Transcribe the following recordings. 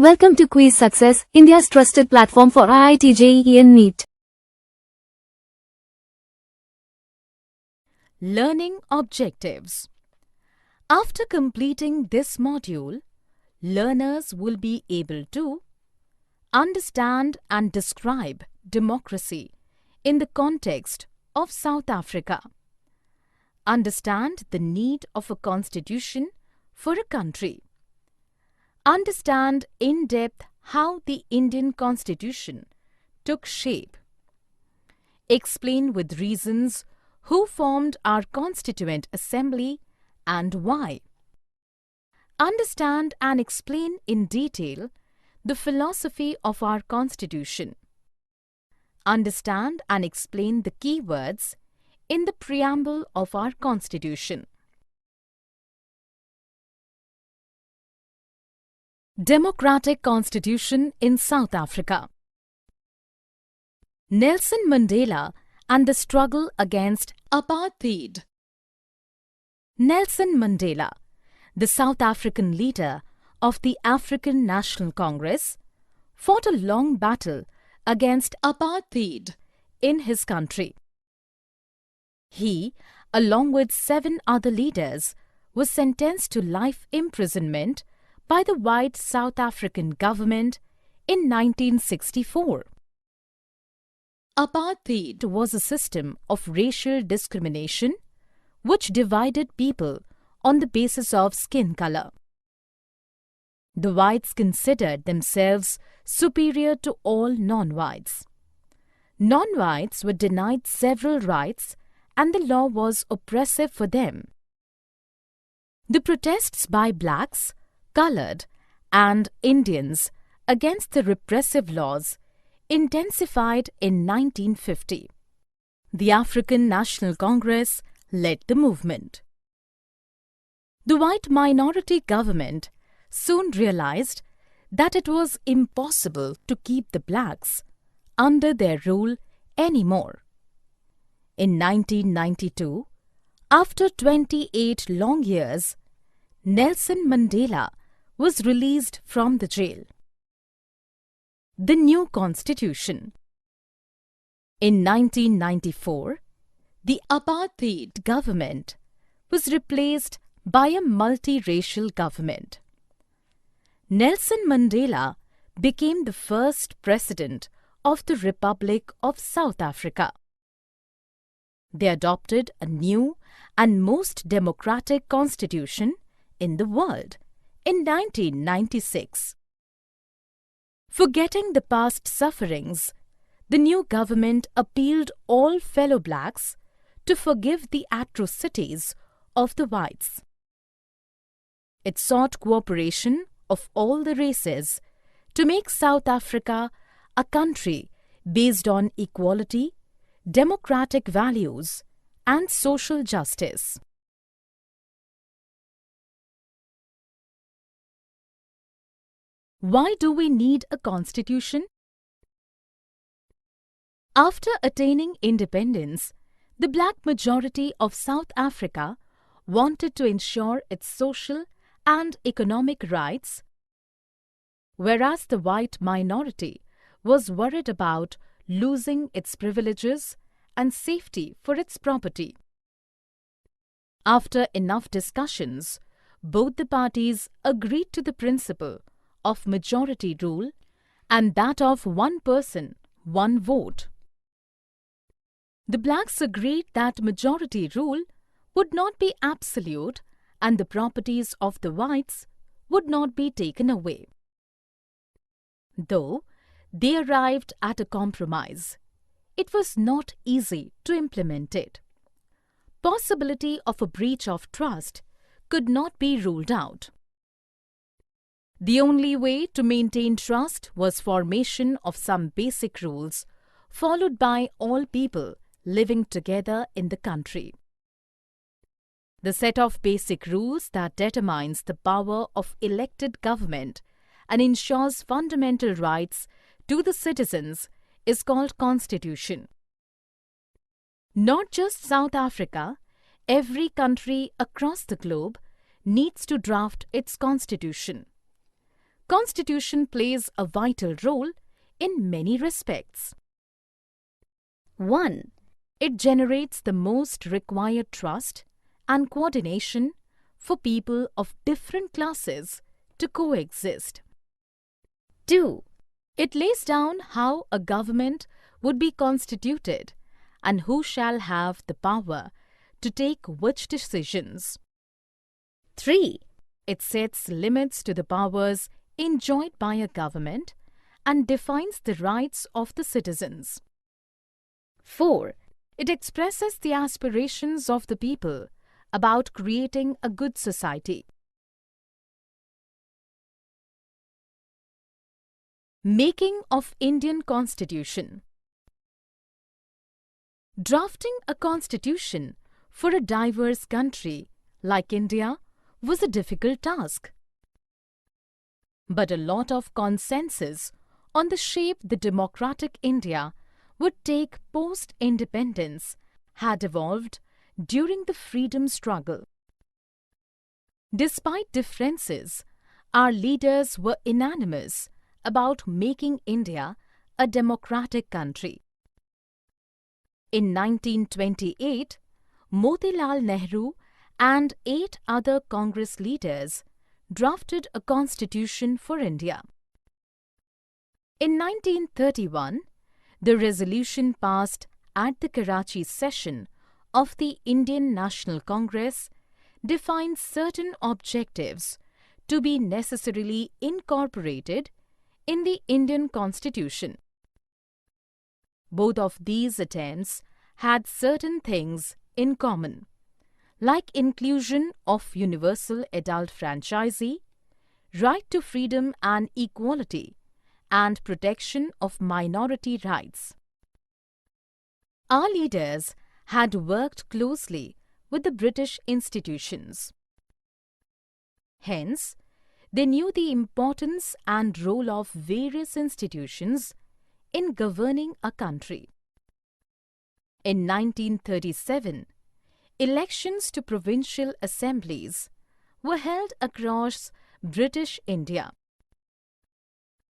Welcome to Quiz Success, India's trusted platform for IIT JEE and NEET. Learning Objectives. After completing this module, learners will be able to understand and describe democracy in the context of South Africa, understand the need of a constitution for a country, understand in depth how the Indian Constitution took shape, explain with reasons who formed our Constituent Assembly and why, understand and explain in detail the philosophy of our Constitution, understand and explain the key words in the preamble of our Constitution. Democratic Constitution in South Africa. Nelson Mandela and the struggle against apartheid. Nelson Mandela, the South African leader of the African National Congress, fought a long battle against apartheid in his country. He, along with 7 other leaders, was sentenced to life imprisonment by the white South African government in 1964. Apartheid was a system of racial discrimination which divided people on the basis of skin color. The whites considered themselves superior to all non-whites. Non-whites were denied several rights and the law was oppressive for them. The protests by blacks, colored, and Indians against the repressive laws intensified in 1950. The African National Congress led the movement. The white minority government soon realized that it was impossible to keep the blacks under their rule anymore. In 1992, after 28 long years, Nelson Mandela was released from the jail. The new Constitution. In 1994, the apartheid government was replaced by a multiracial government. Nelson Mandela became the first president of the Republic of South Africa. They adopted a new and most democratic constitution in the world in 1996. Forgetting the past sufferings, the new government appealed all fellow blacks to forgive the atrocities of the whites. It sought cooperation of all the races to make South Africa a country based on equality, democratic values, and social justice. Why do we need a constitution? After attaining independence, the black majority of South Africa wanted to ensure its social and economic rights, whereas the white minority was worried about losing its privileges and safety for its property. After enough discussions, both the parties agreed to the principle of majority rule and that of one person, one vote. The blacks agreed that majority rule would not be absolute and the properties of the whites would not be taken away. Though they arrived at a compromise, it was not easy to implement it. Possibility of a breach of trust could not be ruled out. The only way to maintain trust was formation of some basic rules followed by all people living together in the country. The set of basic rules that determines the power of elected government and ensures fundamental rights to the citizens is called Constitution. Not just South Africa, every country across the globe needs to draft its constitution. Constitution plays a vital role in many respects. 1. It generates the most required trust and coordination for people of different classes to coexist. 2. It lays down how a government would be constituted and who shall have the power to take which decisions. 3. It sets limits to the powers enjoyed by a government and defines the rights of the citizens. 4. It expresses the aspirations of the people about creating a good society. Making of Indian Constitution. Drafting a constitution for a diverse country like India was a difficult task. But a lot of consensus on the shape the democratic India would take post-independence had evolved during the freedom struggle. Despite differences, our leaders were unanimous about making India a democratic country. In 1928, Motilal Nehru and 8 other Congress leaders drafted a constitution for India. In 1931, the resolution passed at the Karachi session of the Indian National Congress defines certain objectives to be necessarily incorporated in the Indian Constitution. Both of these attempts had certain things in common, like inclusion of universal adult franchise, right to freedom and equality, and protection of minority rights. Our leaders had worked closely with the British institutions. Hence, they knew the importance and role of various institutions in governing a country. In 1937, elections to provincial assemblies were held across British India.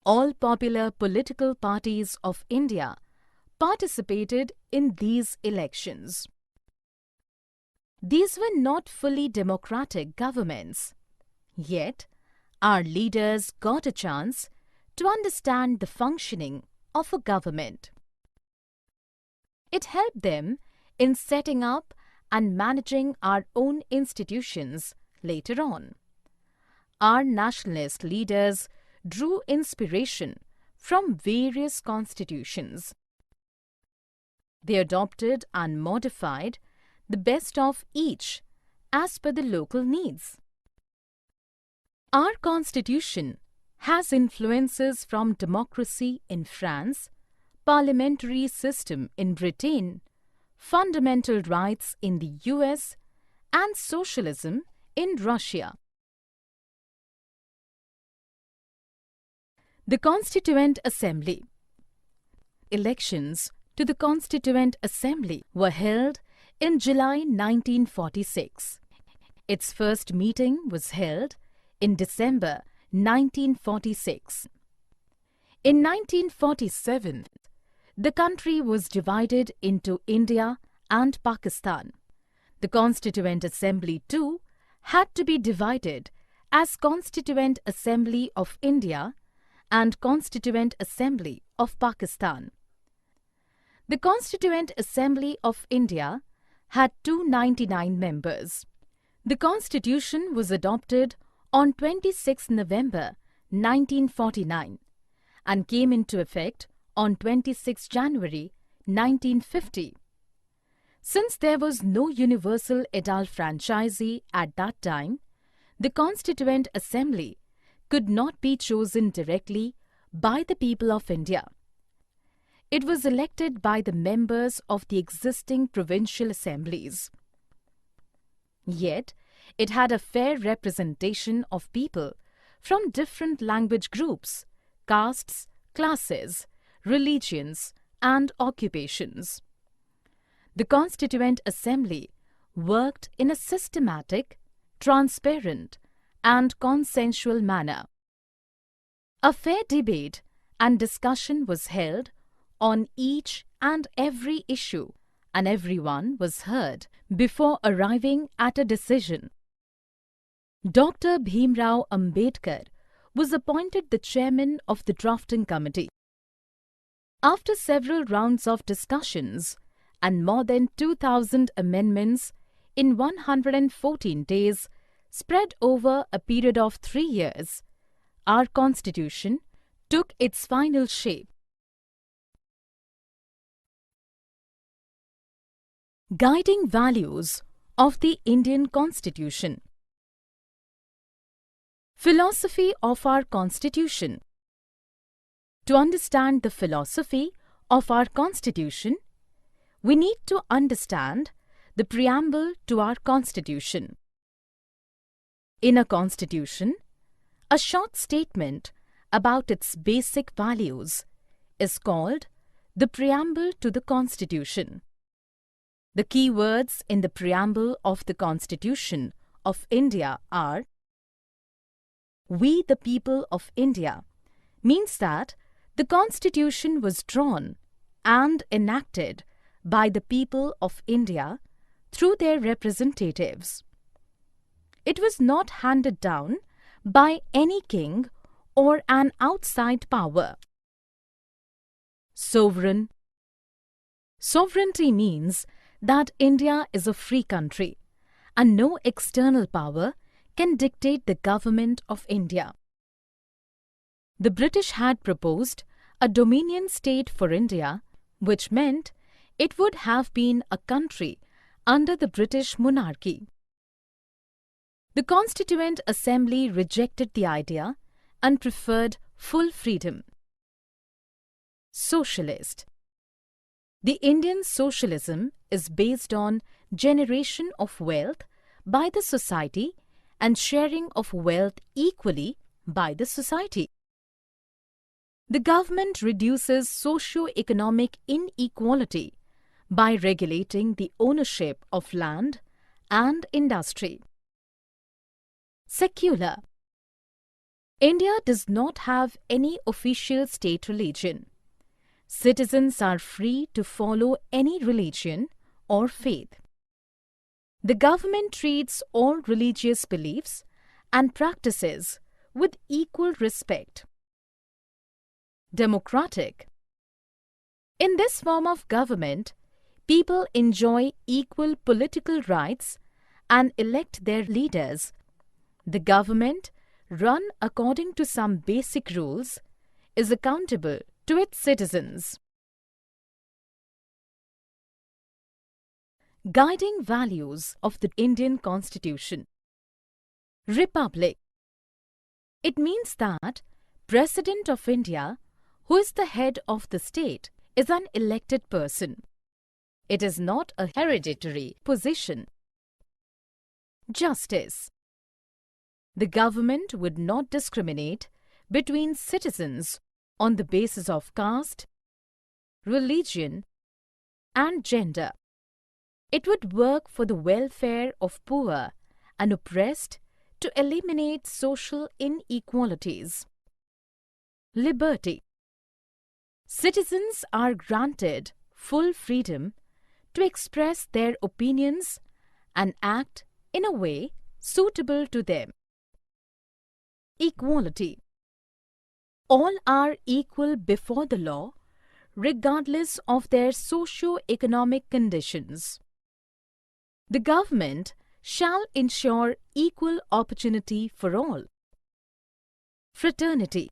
All popular political parties of India participated in these elections. These were not fully democratic governments, yet our leaders got a chance to understand the functioning of a government. It helped them in setting up and managing our own institutions later on. Our nationalist leaders drew inspiration from various constitutions. They adopted and modified the best of each as per the local needs. Our constitution has influences from democracy in France, parliamentary system in Britain, fundamental rights in the US, and socialism in Russia. The Constituent Assembly. Elections to the Constituent Assembly were held in July 1946. Its first meeting was held in December 1946. In 1947, the country was divided into India and Pakistan. The Constituent Assembly too had to be divided as Constituent Assembly of India and Constituent Assembly of Pakistan. The Constituent Assembly of India had 299 members. The Constitution was adopted on 26 November 1949 and came into effect on 26 January 1950. Since there was no universal adult franchise at that time, the Constituent Assembly could not be chosen directly by the people of India. It was elected by the members of the existing provincial assemblies. Yet, it had a fair representation of people from different language groups, castes, classes, religions, and occupations. The Constituent Assembly worked in a systematic, transparent, and consensual manner. A fair debate and discussion was held on each and every issue, and everyone was heard before arriving at a decision. Dr. Bhimrao Ambedkar was appointed the chairman of the drafting committee. After several rounds of discussions and more than 2,000 amendments in 114 days spread over a period of 3 years, our Constitution took its final shape. Guiding values of the Indian Constitution. Philosophy of our Constitution. To understand the philosophy of our Constitution, we need to understand the preamble to our Constitution. In a Constitution, a short statement about its basic values is called the preamble to the Constitution. The key words in the preamble of the Constitution of India are "We the people of India" means that the Constitution was drawn and enacted by the people of India through their representatives. It was not handed down by any king or an outside power. Sovereign. Sovereignty means that India is a free country and no external power can dictate the government of India. The British had proposed a dominion state for India, which meant it would have been a country under the British monarchy. The Constituent Assembly rejected the idea and preferred full freedom. Socialist. The Indian socialism is based on generation of wealth by the society and sharing of wealth equally by the society. The government reduces socio-economic inequality by regulating the ownership of land and industry. Secular. India does not have any official state religion. Citizens are free to follow any religion or faith. The government treats all religious beliefs and practices with equal respect. Democratic. In this form of government, people enjoy equal political rights and elect their leaders. The government, run according to some basic rules, is accountable to its citizens. Guiding values of the Indian Constitution. Republic. It means that President of India, who is the head of the state, is an elected person. It is not a hereditary position. Justice. The government would not discriminate between citizens on the basis of caste, religion, and gender. It would work for the welfare of poor and oppressed to eliminate social inequalities. Liberty. Citizens are granted full freedom to express their opinions and act in a way suitable to them. Equality. All are equal before the law, regardless of their socio-economic conditions. The government shall ensure equal opportunity for all. Fraternity.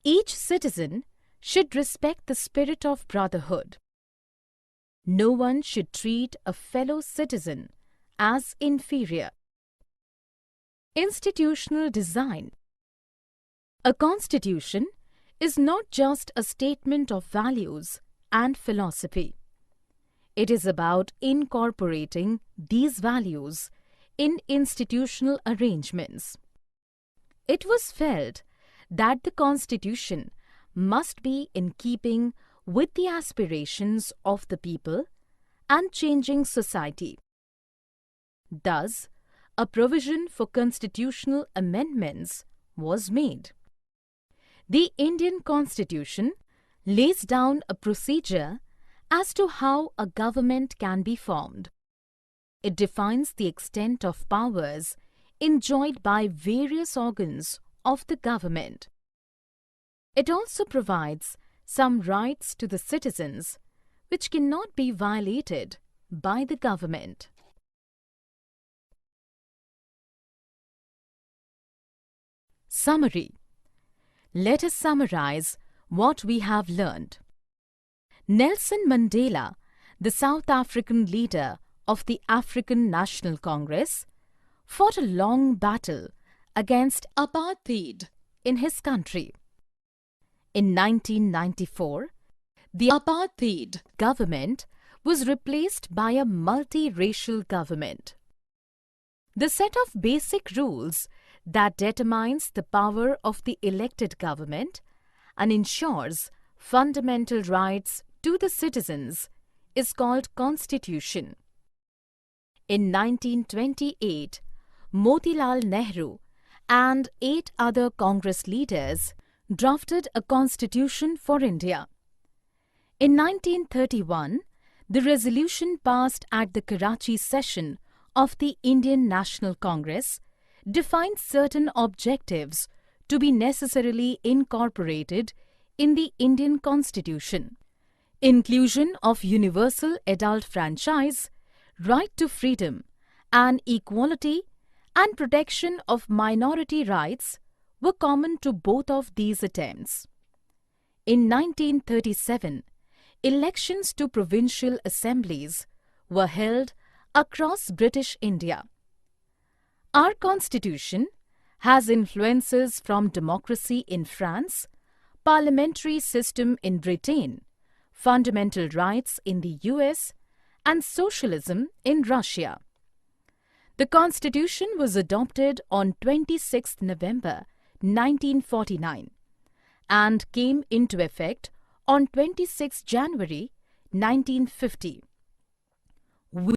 Each citizen should respect the spirit of brotherhood. No one should treat a fellow citizen as inferior. Institutional design. A constitution is not just a statement of values and philosophy. It is about incorporating these values in institutional arrangements. It was felt that the Constitution must be in keeping with the aspirations of the people and changing society. Thus, a provision for constitutional amendments was made. The Indian Constitution lays down a procedure as to how a government can be formed. It defines the extent of powers enjoyed by various organs of the government. It also provides some rights to the citizens which cannot be violated by the government. Summary. Let us summarize what we have learned. Nelson Mandela, the South African leader of the African National Congress, fought a long battle against apartheid in his country. In 1994, the apartheid government was replaced by a multiracial government. The set of basic rules that determines the power of the elected government and ensures fundamental rights to the citizens is called Constitution. In 1928, Motilal Nehru and 8 other Congress leaders drafted a constitution for India. In 1931, the resolution passed at the Karachi session of the Indian National Congress defined certain objectives to be necessarily incorporated in the Indian Constitution. Inclusion of universal adult franchise, right to freedom and equality, and protection of minority rights were common to both of these attempts. In 1937, elections to provincial assemblies were held across British India. Our Constitution has influences from democracy in France, parliamentary system in Britain, fundamental rights in the US, and socialism in Russia. The Constitution was adopted on 26 November 1949 and came into effect on 26 January 1950.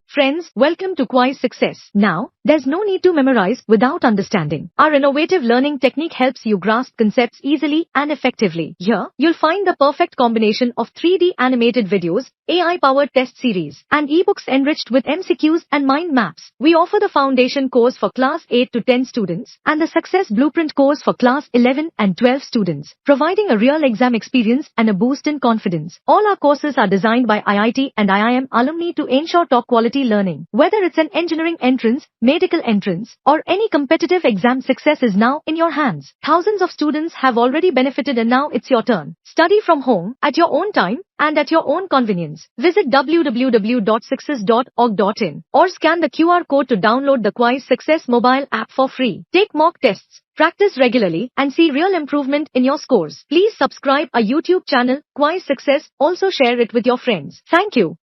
Friends, welcome to Quiz Success. Now, there's no need to memorize without understanding. Our innovative learning technique helps you grasp concepts easily and effectively. Here, you'll find the perfect combination of 3D animated videos, AI-powered test series, and ebooks enriched with MCQs and mind maps. We offer the foundation course for class 8 to 10 students and the success blueprint course for class 11 and 12 students, providing a real exam experience and a boost in confidence. All our courses are designed by IIT and IIM alumni to ensure top quality learning. Whether it's an engineering entrance, medical entrance, or any competitive exam, success is now in your hands. Thousands of students have already benefited and now it's your turn. Study from home, at your own time, and at your own convenience. Visit www.success.org.in or scan the QR code to download the Quiz Success mobile app for free. Take mock tests, practice regularly, and see real improvement in your scores. Please subscribe our YouTube channel, Quiz Success. Also share it with your friends. Thank you.